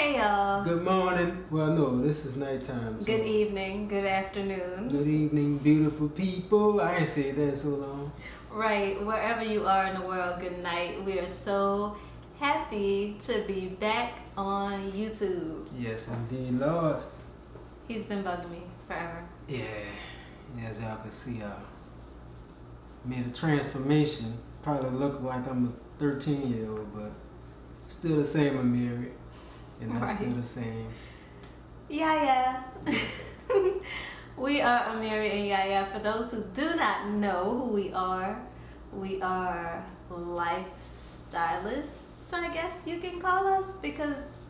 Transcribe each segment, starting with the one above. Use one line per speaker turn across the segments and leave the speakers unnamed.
Hey y'all.
Good morning. Well, no, this is nighttime. So
good evening. Good afternoon.
Good evening, beautiful people. I ain't said that in so long.
Right, wherever you are in the world, good night. We are so happy to be back on YouTube.
Yes, indeed, Lord.
He's been bugging me forever.
Yeah, as y'all can see, I made a transformation. Probably look like I'm a 13-year-old, but still the same Amiri. And I'm still the same.
Yahya. We are Amiri and Yahya. For those who do not know who we are lifestylists, I guess you can call us, because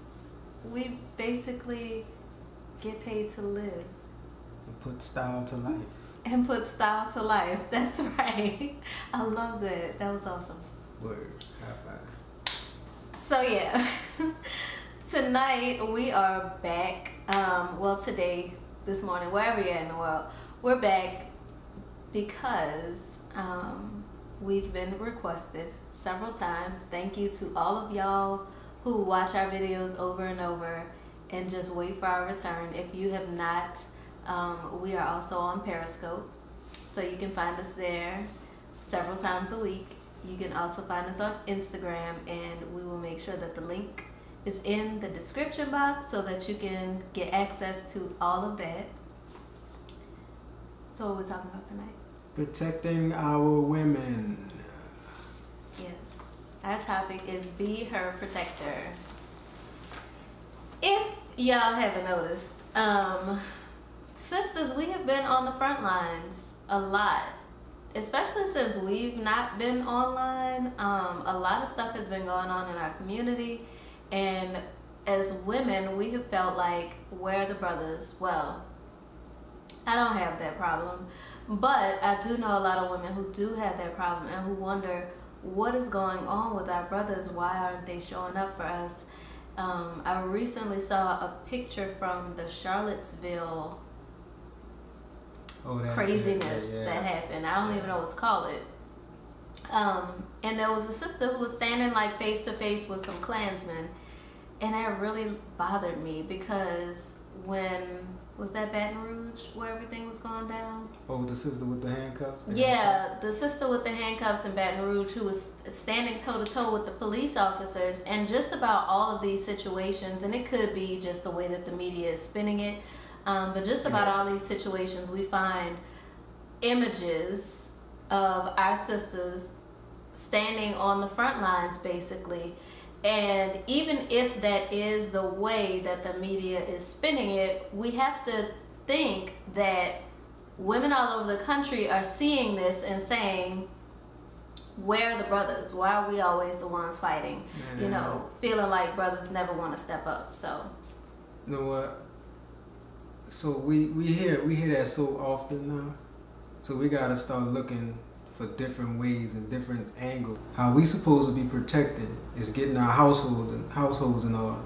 we basically get paid to live.
And put style to life.
And put style to life. That's right. I love that. That was awesome.
Word. High five.
So yeah. Tonight we are back. Well, today, this morning, wherever you're in the world, we're back because we've been requested several times. Thank you to all of y'all who watch our videos over and over and just wait for our return. If you have not, we are also on Periscope, so you can find us there several times a week. You can also find us on Instagram, and we will make sure that the link is in the description box so that you can get access to all of that. So what we're talking about tonight?
Protecting our women.
Yes. Our topic is Be Her Protector. If y'all haven't noticed, sisters, we have been on the front lines a lot. Especially since we've not been online. A lot of stuff has been going on in our community. And as women, we have felt like, where are the brothers? Well, I don't have that problem, but I do know a lot of women who do have that problem and who wonder what is going on with our brothers. Why aren't they showing up for us? I recently saw a picture from the Charlottesville craziness that happened. I don't even know what to call it. And there was a sister who was standing like face to face with some Klansmen, and that really bothered me because was that Baton Rouge where everything was going down?
Oh, the sister with the handcuffs?
Yeah, the sister with the handcuffs in Baton Rouge, who was standing toe to toe with the police officers. And just about all of these situations, and it could be just the way that the media is spinning it, but just about all these situations, we find images of our sisters standing on the front lines, basically. And even if that is the way that the media is spinning it, we have to think that women all over the country are seeing this and saying, where are the brothers? Why are we always the ones fighting? You know, feeling like brothers never want to step up. So,
you know what? So we hear that so often now. So we gotta start looking for different ways and different angles. How we supposed to be protected is getting our households in order.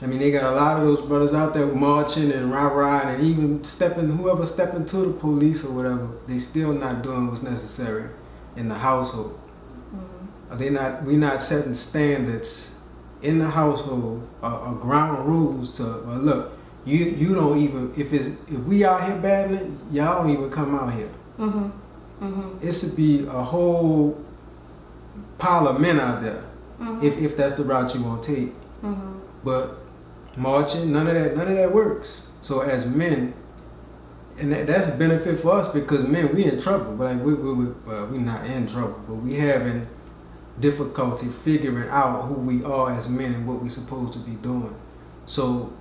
I mean, they got a lot of those brothers out there marching and rah-rah, and even whoever stepping to the police or whatever, they still not doing what's necessary in the household. We not setting standards in the household or ground rules to look. You don't even, if we out here battling, y'all don't even come out here. It should be a whole pile of men out there, if that's the route you want to take. But marching, none of that works. So as men, and that's a benefit for us, because men, we in trouble. But like we not in trouble, but we having difficulty figuring out who we are as men and what we supposed to be doing. So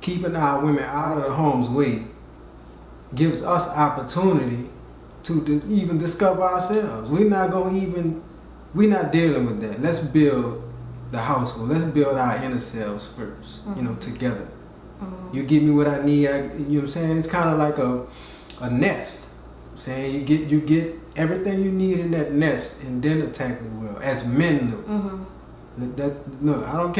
keeping our women out of the harm's way gives us opportunity to even discover ourselves. We're not dealing with that. Let's build the household. Let's build our inner selves first, you know, together. You give me what I need, you know what I'm saying? It's kind of like a nest. Saying you get everything you need in that nest, and then attack the world, as men do. Look, I don't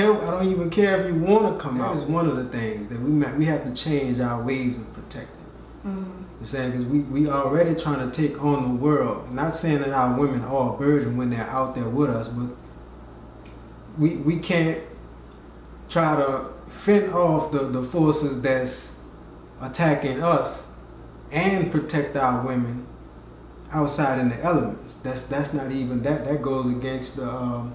even care if you want to come out. It's one of the things that we have to change our ways of protecting. I'm saying, because we already trying to take on the world. Not saying that our women are a burden when they're out there with us, but we can't try to fend off the forces that's attacking us and protect our women outside in the elements. That's not even that goes against the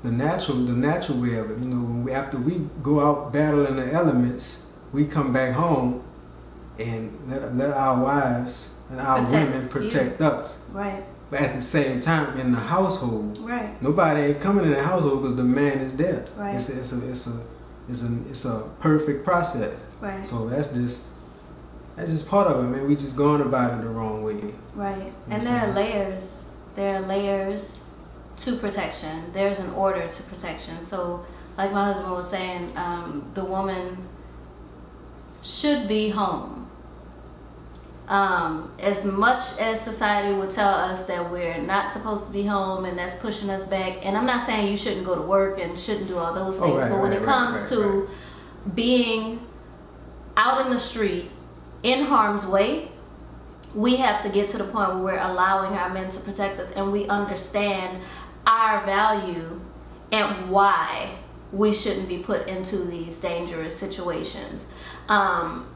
natural way of it. You know, after we go out battle in the elements, we come back home and let our wives and our women protect us.
Right.
But at the same time, in the household,
right,
nobody ain't coming in the household because the man is there.
Right.
It's a perfect process.
Right.
So that's just part of it, man. We just going about it the wrong way.
Right.
You know
and there are layers. There are layers to protection. There's an order to protection. So, like my husband was saying, the woman should be home. As much as society would tell us that we're not supposed to be home and that's pushing us back, and I'm not saying you shouldn't go to work and shouldn't do all those things, but when it comes to being out in the street in harm's way, we have to get to the point where we're allowing our men to protect us and we understand our value and why we shouldn't be put into these dangerous situations.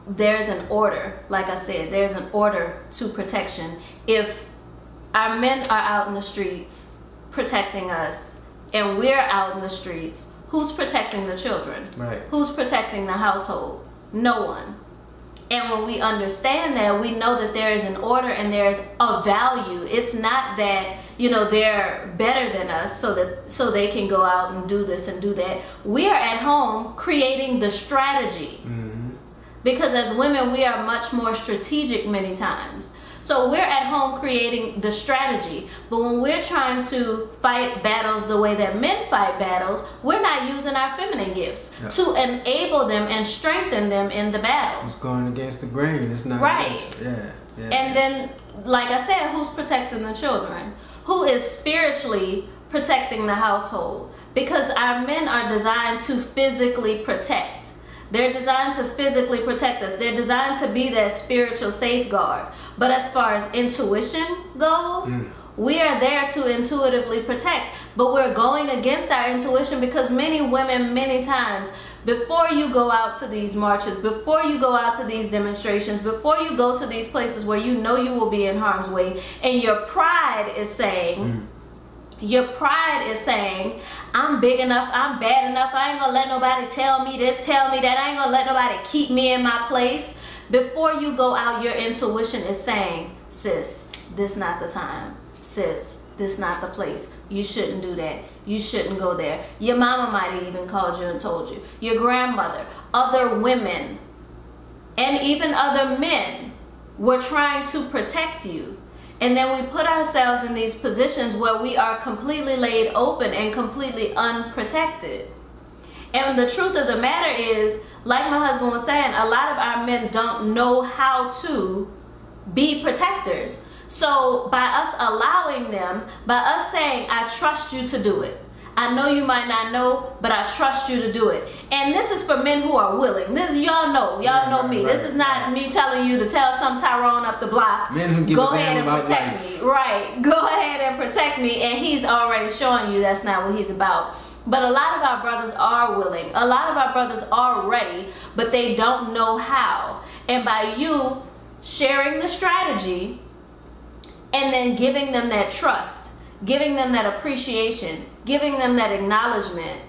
There's an order, like I said, there's an order to protection. If our men are out in the streets protecting us and we're out in the streets, who's protecting the children?
Right.
Who's protecting the household? No one. And when we understand that, we know that there is an order and there's a value. It's not that, you know, they're better than us so they can go out and do this and do that. We are at home creating the strategy.
Mm-hmm.
Because as women, we are much more strategic many times. So we're at home creating the strategy. But when we're trying to fight battles the way that men fight battles, we're not using our feminine gifts to enable them and strengthen them in the battle.
It's going against the grain. It's not
right.
Yeah.
And then, like I said, who's protecting the children? Who is spiritually protecting the household? Because our men are designed to physically protect. They're designed to physically protect us. They're designed to be that spiritual safeguard. But as far as intuition goes, we are there to intuitively protect. But we're going against our intuition because many women, many times, before you go out to these marches, before you go out to these demonstrations, before you go to these places where you know you will be in harm's way, and your pride is saying, I'm big enough, I'm bad enough, I ain't gonna let nobody tell me this, tell me that, I ain't gonna let nobody keep me in my place. Before you go out, your intuition is saying, sis, this not the time. Sis, this not the place. You shouldn't do that. You shouldn't go there. Your mama might have even called you and told you. Your grandmother, other women, and even other men were trying to protect you. And then we put ourselves in these positions where we are completely laid open and completely unprotected. And the truth of the matter is, like my husband was saying, a lot of our men don't know how to be protectors. So by us allowing them, by us saying, I trust you to do it. I know you might not know, but I trust you to do it. And this is for men who are willing. This, y'all know me. This is not me telling you to tell some Tyrone up the block,
men who give
go
a damn
ahead and
about
protect
life.
me. Right, go ahead and protect me. And he's already showing you that's not what he's about. But a lot of our brothers are willing. A lot of our brothers are ready, but they don't know how. And by you sharing the strategy and then giving them that trust, giving them that appreciation, giving them that acknowledgement,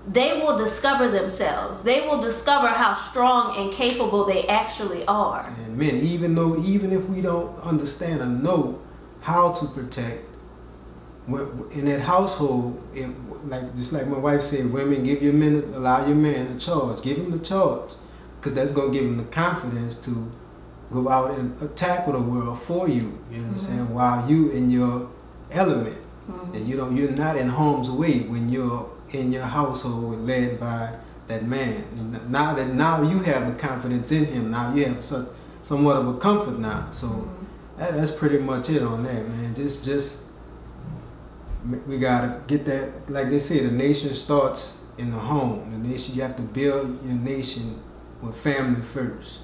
they will discover themselves. They will discover how strong and capable they actually are.
And men, even if we don't understand or know how to protect, in that household, just like my wife said, women, allow your man the charge. Give him the charge, because that's gonna give him the confidence to go out and tackle the world for you. You know what I'm saying? While you in your element. And you're not in harm's way when you're in your household led by that man. And now you have the confidence in him. Now you have somewhat of a comfort now. So that's pretty much it on that, man. Just we gotta get that. Like they say, the nation starts in the home. The nation, you have to build your nation with family first.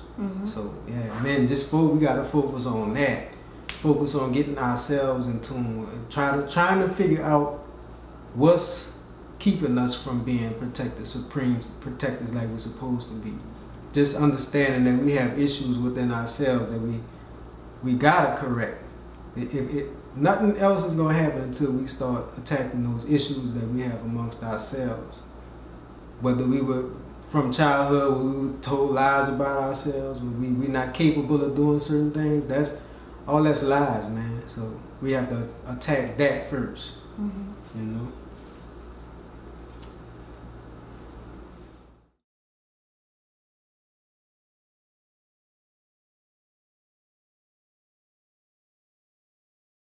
So yeah, man, we gotta focus on that. Focus on getting ourselves in tune and trying to figure out what's keeping us from being protected, supreme protectors like we're supposed to be. Just understanding that we have issues within ourselves that we gotta correct. Nothing else is gonna happen until we start attacking those issues that we have amongst ourselves. Whether we were from childhood where we were told lies about ourselves, where we're not capable of doing certain things, that's lies, man. So we have to attack that first, you know.